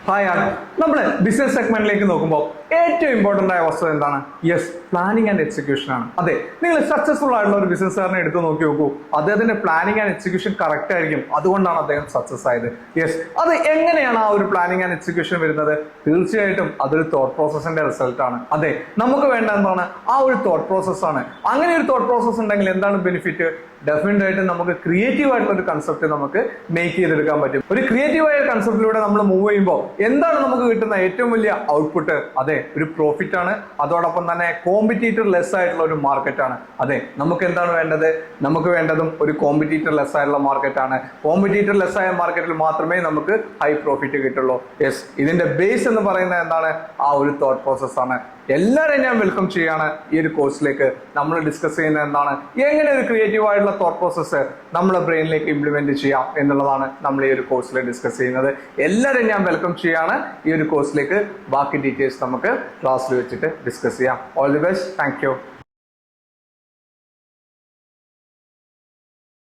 Hi ആണ് നമ്മൾ business സെഗ്മെന്റിലേക്ക് നോക്കുമ്പോൾ ഏറ്റവും ഇമ്പോർട്ടന്റ് ആയ വസ്തുത എന്താണ്? യെസ്, പ്ലാനിങ് ആൻഡ് എക്സിക്യൂഷൻ ആണ്. അതെ, നിങ്ങൾ സക്സസ്ഫുൾ ആയിട്ടുള്ള ഒരു ബിസിനസ്സുകാരനെ എടുത്ത് നോക്കി നോക്കൂ. അദ്ദേഹത്തിന്റെ പ്ലാനിങ് ആൻഡ് എക്സിക്യൂഷൻ കറക്റ്റ് ആയിരിക്കും. അതുകൊണ്ടാണ് അദ്ദേഹം സക്സസ് ആയത്. യെസ്, അത് എങ്ങനെയാണ് ആ ഒരു പ്ലാനിങ് ആൻഡ് എക്സിക്യൂഷൻ വരുന്നത്? തീർച്ചയായിട്ടും അതൊരു തോട്ട് പ്രോസസ്സിന്റെ റിസൾട്ട് ആണ്. അതെ, നമുക്ക് വേണ്ട എന്താണ്? ആ ഒരു തോട്ട് പ്രോസസ് ആണ്. അങ്ങനെ ഒരു തോട്ട് പ്രോസസ് ഉണ്ടെങ്കിൽ എന്താണ് ബെനിഫിറ്റ്? ഡെഫിനറ്റ് ആയിട്ട് നമുക്ക് ക്രിയേറ്റീവ് ആയിട്ടുള്ള ഒരു കൺസെപ്റ്റ് നമുക്ക് മേക്ക് ചെയ്തെടുക്കാൻ പറ്റും. ഒരു ക്രിയേറ്റീവ് ആയ കൺസെപ്റ്റിലൂടെ നമ്മൾ മൂവ് ചെയ്യുമ്പോൾ എന്താണ് നമുക്ക് കിട്ടുന്ന ഏറ്റവും വലിയ ഔട്ട്പുട്ട്? അതെ, ഒരു പ്രോഫിറ്റ് ആണ്. അതോടൊപ്പം തന്നെ കോമ്പറ്റീറ്റർ ലെസ് ആയിട്ടുള്ള ഒരു മാർക്കറ്റ് ആണ്. അതെ, നമുക്ക് എന്താണ് വേണ്ടത്? നമുക്ക് വേണ്ടതും ഒരു കോമ്പറ്റീറ്റർ ലെസ് ആയിട്ടുള്ള മാർക്കറ്റ് ആണ്. കോമ്പറ്റീറ്റർ ലെസ് ആയ മാർക്കറ്റിൽ മാത്രമേ നമുക്ക് ഹൈ പ്രോഫിറ്റ് കിട്ടുള്ളൂ. യെസ്, ഇതിന്റെ ബേസ് എന്ന് പറയുന്നത് എന്താണ്? ആ ഒരു തോട്ട് പ്രോസസ് ആണ്. എല്ലാവരെയും ഞാൻ വെൽക്കം ചെയ്യാണ് ഈ ഒരു കോഴ്സിലേക്ക്. നമ്മൾ ഡിസ്കസ് ചെയ്യുന്നത് എന്താണ്? എങ്ങനെ ഒരു ക്രിയേറ്റീവ് ആയിട്ടുള്ള തോട്ട് പ്രോസസ്സ് നമ്മുടെ ബ്രെയിനിലേക്ക് ഇംപ്ലിമെന്റ് ചെയ്യാം എന്നുള്ളതാണ് നമ്മൾ ഈ ഒരു കോഴ്സിൽ ഡിസ്കസ് ചെയ്യുന്നത്. എല്ലാവരെയും ഞാൻ വെൽക്കം ചെയ്യാണ് ഈ ഒരു കോഴ്സിലേക്ക്. ബാക്കി ഡീറ്റെയിൽസ് നമുക്ക് ക്ലാസ്സിൽ വെച്ചിട്ട് ഡിസ്കസ് ചെയ്യാം. All the best. Thank you.